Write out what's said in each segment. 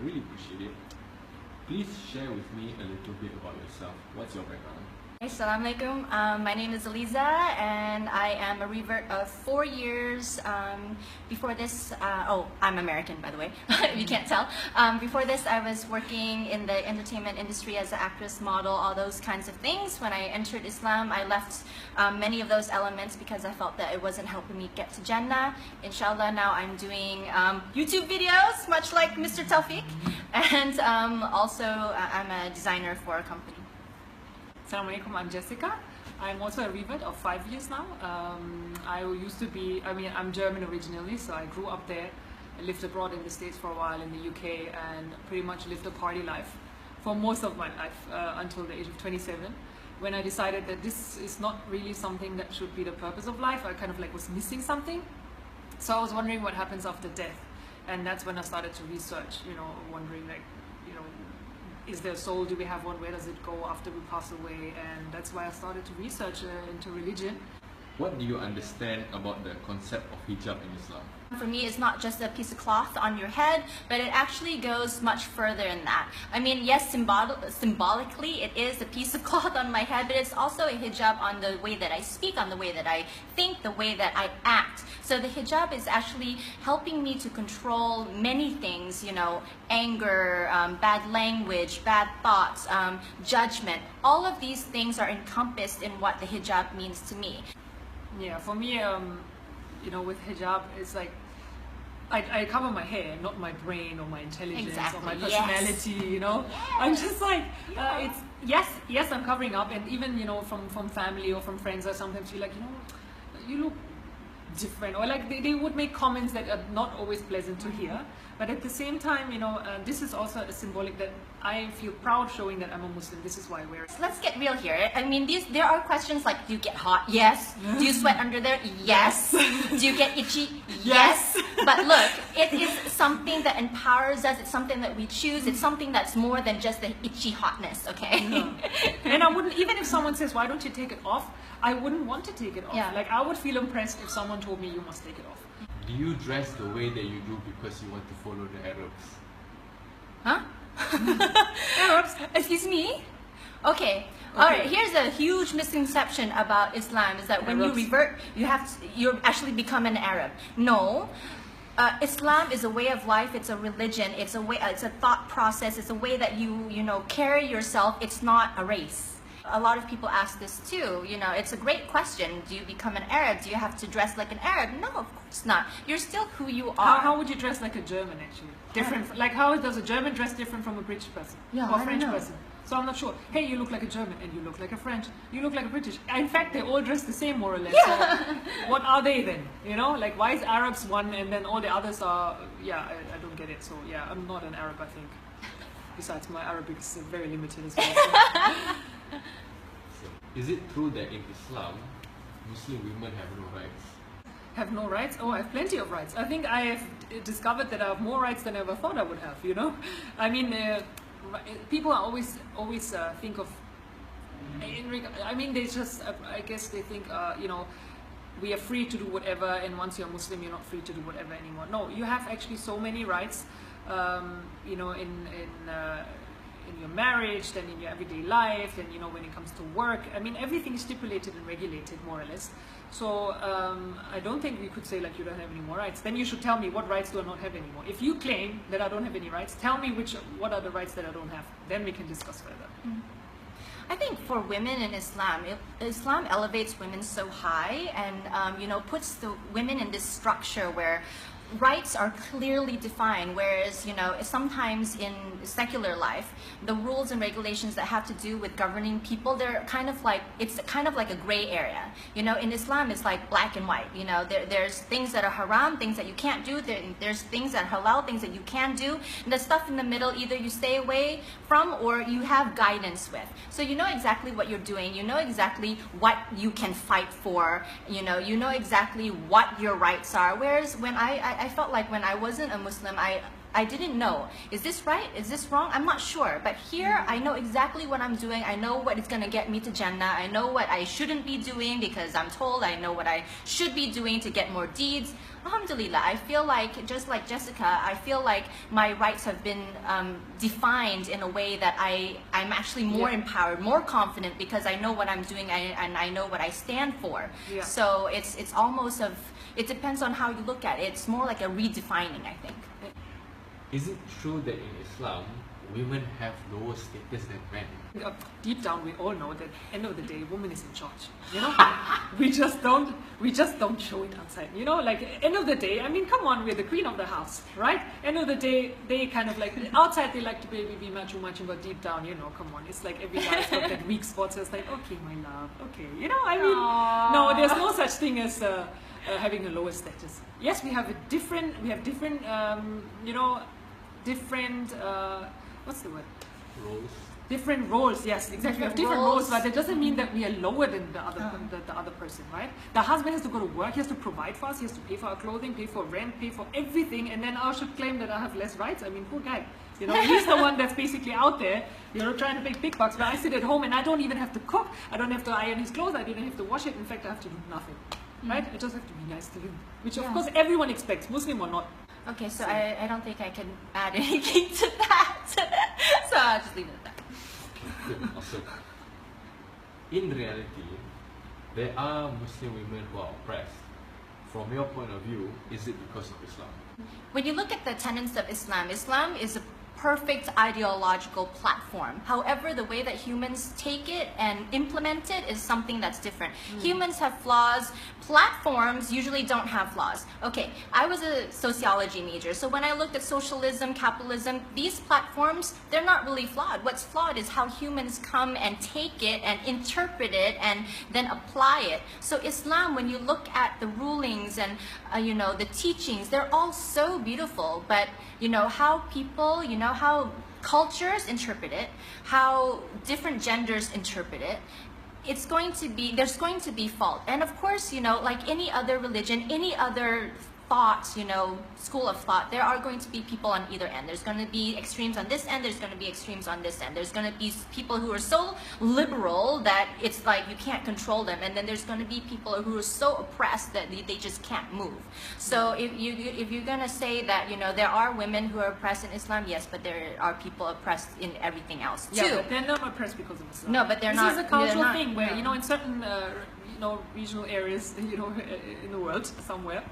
I really appreciate it. Please share with me a little bit about yourself. What's your background? Assalamualaikum. My name is Aliza and I am a revert of 4 years. Before this, I'm American by the way, if you can't tell. Before this I was working in the entertainment industry as an actress, model, all those kinds of things. When I entered Islam, I left many of those elements because I felt that it wasn't helping me get to Jannah. Inshallah, now I'm doing YouTube videos, much like Mr. Tawfiq. And also I'm a designer for a company. Assalamualaikum, I'm Jessica. I'm also a revert of 5 years now. I'm German originally, so I grew up there. I lived abroad in the States for a while, in the UK, and pretty much lived a party life for most of my life until the age of 27. When I decided that this is not really something that should be the purpose of life, I kind of like was missing something. So I was wondering what happens after death. And that's when I started to research, wondering like, is there a soul? Do we have one? Where does it go after we pass away? And that's why I started to research into religion. What do you understand about the concept of hijab in Islam? For me, it's not just a piece of cloth on your head, but it actually goes much further than that. I mean, yes, symbolically, it is a piece of cloth on my head, but it's also a hijab on the way that I speak, on the way that I think, the way that I act. So the hijab is actually helping me to control many things, anger, bad language, bad thoughts, judgment. All of these things are encompassed in what the hijab means to me. Yeah, for me, with hijab, it's like, I cover my hair, not my brain or my intelligence or my personality, Yes. I'm just like, it's, yes, I'm covering up, and even, from family or from friends, I sometimes feel like, you look different, or like they would make comments that are not always pleasant to hear, but at the same time, this is also a symbolic that I feel proud showing that I'm a Muslim. This is why I wear it. Let's get real here. I mean, there are questions like, do you get hot? Yes. Do you sweat under there? Yes. Do you get itchy? Yes. But look, it is something that empowers us. It's something that we choose. It's something that's more than just the itchy hotness, okay? Yeah. And I wouldn't, even if someone says, why don't you take it off? I wouldn't want to take it off. Yeah. Like, I would feel impressed if someone told me you must take it off. Do you dress the way that you do because you want to follow the Arabs? Huh? Arabs? Excuse me? Okay. Alright, here's a huge misconception about Islam, is that when you revert, you actually become an Arab. No. Islam is a way of life, it's a religion, it's a thought process, it's a way that you carry yourself, it's not a race. A lot of people ask this too, it's a great question. Do you become an Arab? Do you have to dress like an Arab? No, of course not. You're still who you are. How would you dress like a German actually? Different, like how does a German dress different from a British person? Or a French person? So I'm not sure. Hey, you look like a German, and you look like a French, you look like a British. In fact, they all dress the same more or less. Yeah. So what are they then? Like why is Arabs one and then all the others are, I don't get it. So yeah, I'm not an Arab, I think. Besides, my Arabic is very limited as well. So. Is it true that in Islam, Muslim women have no rights? Have no rights? Oh, I have plenty of rights. I think I have discovered that I have more rights than I ever thought I would have, I mean, people are always think of, they just, I guess they think, we are free to do whatever, and once you're Muslim, you're not free to do whatever anymore. No, you have actually so many rights, in your marriage, then in your everyday life, and when it comes to work. I mean, everything is stipulated and regulated more or less. So I don't think we could say like you don't have any more rights. Then you should tell me what rights do I not have anymore. If you claim that I don't have any rights, tell me what are the rights that I don't have. Then we can discuss further. I think for women in Islam, Islam elevates women so high and puts the women in this structure where rights are clearly defined, whereas sometimes in secular life the rules and regulations that have to do with governing people, they're kind of like a gray area. In Islam it's like black and white. There's things that are haram, things that you can't do, there's things that are halal, things that you can do, and the stuff in the middle either you stay away from or you have guidance with. So you know exactly what you're doing, you know exactly what you can fight for, you know exactly what your rights are. Whereas when I felt like when I wasn't a Muslim, I didn't know, is this right? Is this wrong? I'm not sure. But here, I know exactly what I'm doing. I know what is going to get me to Jannah. I know what I shouldn't be doing because I'm told. I know what I should be doing to get more deeds. alhamdulillah, I feel like, just like Jessica, I feel like my rights have been defined in a way that I'm actually more empowered, more confident, because I know what I'm doing and I know what I stand for. Yeah. So it's almost it depends on how you look at it. It's more like a redefining, I think. Is it true that in Islam, women have lower status than men? Deep down, we all know that end of the day, woman is in charge. You know, we just don't show it outside. You know, like end of the day, I mean, come on, we're the queen of the house, right? End of the day, they kind of like outside they like to be macho, but deep down, you know, come on, it's like every guy's got that weak spot. So it's like, okay, my love, okay, you know, I mean, no, there's no such thing as having a lower status. Yes, we have different, you know, different. What's the word? Roles. Different roles, yes, exactly. We have different roles, but it doesn't mean that we are lower than the other person, right? The husband has to go to work, he has to provide for us, he has to pay for our clothing, pay for rent, pay for everything, and then I should claim that I have less rights. I mean, poor guy. You know, he's the one that's basically out there, you know, trying to make big bucks, but I sit at home and I don't even have to cook, I don't have to iron his clothes, I don't have to wash it, in fact I have to do nothing, right? I just have to be nice to him, which of course everyone expects, Muslim or not. Okay, so I don't think I can add anything to that. So I'll just leave it at that. Okay, good, awesome. In reality, there are Muslim women who are oppressed. From your point of view, is it because of Islam? When you look at the tenets of Islam, Islam is a perfect ideological platform. However, the way that humans take it and implement it is something that's different. Humans have flaws. Platforms usually don't have flaws. Okay, I was a sociology major, so when I looked at socialism, capitalism, these platforms, they're not really flawed. What's flawed is how humans come and take it and interpret it and then apply it. So Islam, when you look at the rulings and you know, the teachings, they're all so beautiful, but you know how people, you know how cultures interpret it, how different genders interpret it, it's going to be, there's going to be fault. And of course, you know, like any other religion, any other thought, you know, school of thought, there are going to be people on either end. There's going to be extremes on this end, there's going to be extremes on this end. There's going to be people who are so liberal that it's like you can't control them, and then there's going to be people who are so oppressed that they just can't move. So if you're going to say that, you know, there are women who are oppressed in Islam, yes, but there are people oppressed in everything else too. Yeah, but they're not oppressed because of Islam. No, but they're not. This is a cultural thing where, no. you know, in certain you know, regional areas, you know, in the world somewhere,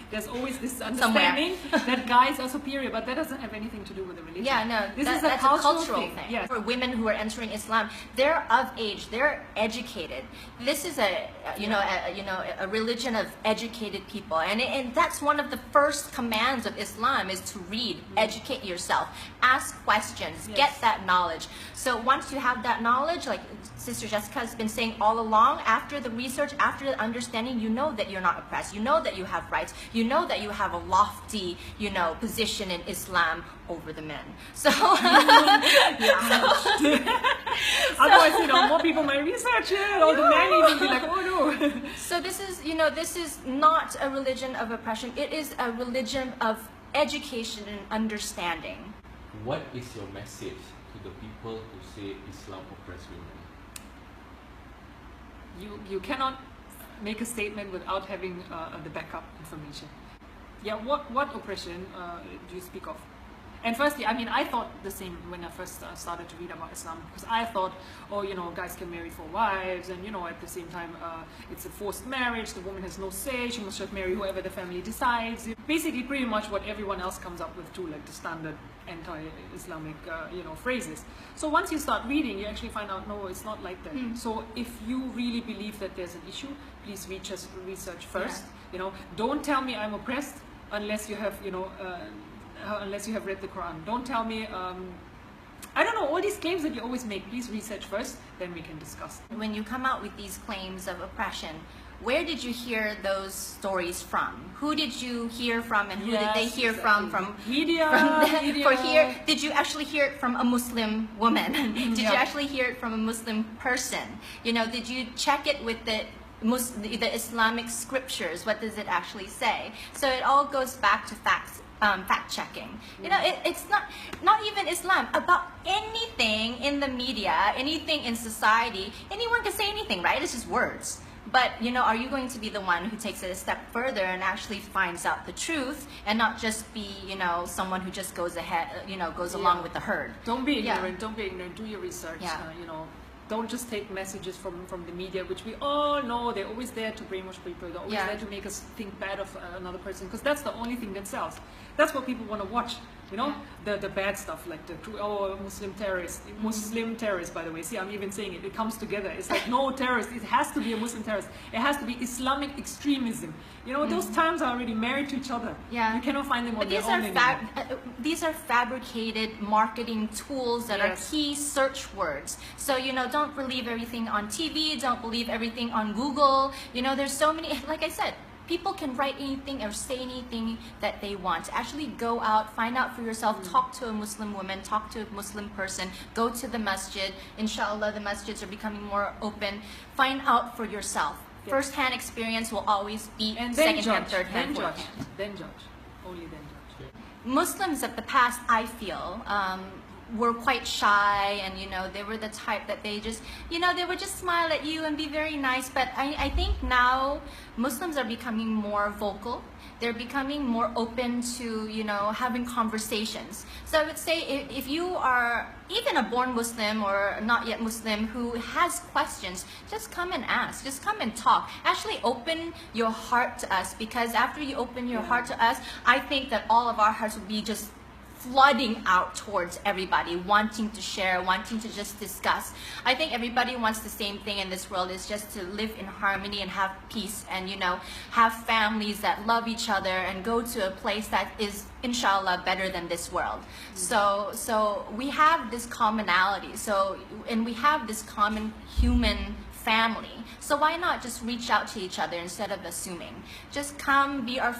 there's always this understanding that guys are superior, but that doesn't have anything to do with the religion. Yeah, no, that's a cultural thing. Yes. For women who are entering Islam, they're of age, they're educated. This is a a religion of educated people, and that's one of the first commands of Islam is to read, educate yourself, ask questions, get that knowledge. So once you have that knowledge, like Sister Jessica has been saying all along, after the research, after the understanding, you know that you're not oppressed, you know that you have rights, you know that you have a lofty, you know, position in Islam over the men. So, otherwise, you know, more people might research it, or the men even be like, oh no. So this is, you know, this is not a religion of oppression. It is a religion of education and understanding. What is your message to the people who say Islam oppresses women? You cannot make a statement without having the backup information. Yeah, what oppression do you speak of? And firstly, I mean, I thought the same when I first started to read about Islam, because I thought, oh, you know, guys can marry 4 wives, and you know, at the same time, it's a forced marriage. The woman has no say; she must just marry whoever the family decides. Basically, pretty much what everyone else comes up with too, like the standard anti-Islamic, you know, phrases. So once you start reading, you actually find out, no, it's not like that. So if you really believe that there's an issue, please research first. You know, don't tell me I'm oppressed unless you have, you know. Unless you have read the Quran. Don't tell me, I don't know, all these claims that you always make, please research first, then we can discuss. When you come out with these claims of oppression, where did you hear those stories from? Who did you hear from, and who did they hear from? From media? Did you actually hear it from a Muslim woman? Did you actually hear it from a Muslim person? You know, did you check it with the Islamic scriptures? What does it actually say? So it all goes back to facts. Fact checking. You know, it's not even Islam. About anything in the media, anything in society, anyone can say anything, right? It's just words. But you know, are you going to be the one who takes it a step further and actually finds out the truth, and not just be, you know, someone who just goes ahead, you know, goes along with the herd? Don't be Yeah. ignorant. Don't be ignorant. Do your research. Yeah. You know, don't just take messages from the media, which we all know they're always there to brainwash people. They're always Yeah. there to make us think bad of another person, because that's the only thing that sells. That's what people want to watch. You know, the bad stuff, like the Muslim terrorists, by the way. See, I'm even saying it. It comes together. It's like, no terrorist. It has to be a Muslim terrorist. It has to be Islamic extremism. You know, those terms are already married to each other. Yeah. You cannot find them on But their these own are anymore. these are fabricated marketing tools that Yes. are key search words. So you know, don't believe everything on TV. Don't believe everything on Google. You know, there's so many. Like I said, people can write anything or say anything that they want. Actually go out, find out for yourself, talk to a Muslim woman, talk to a Muslim person, go to the masjid. Inshallah, the masjids are becoming more open. Find out for yourself. Yes. First-hand experience will always beat And then second-hand, judge. third-hand, Then judge. fourth-hand. Then judge. Only then judge. Muslims of the past, I feel, were quite shy, and you know, they were the type that they just, you know, they would just smile at you and be very nice. But I think now Muslims are becoming more vocal. They're becoming more open to, you know, having conversations. So I would say if you are even a born Muslim or not yet Muslim who has questions, just come and ask. Just come and talk. Actually open your heart to us, because after you open your heart to us, I think that all of our hearts will be just flooding out towards everybody, wanting to share, wanting to just discuss. I think everybody wants the same thing in this world, is just to live in harmony and have peace, and you know, have families that love each other and go to a place that is inshallah better than this world. So we have this commonality, and we have this common human family. So why not just reach out to each other instead of assuming? Just come, be our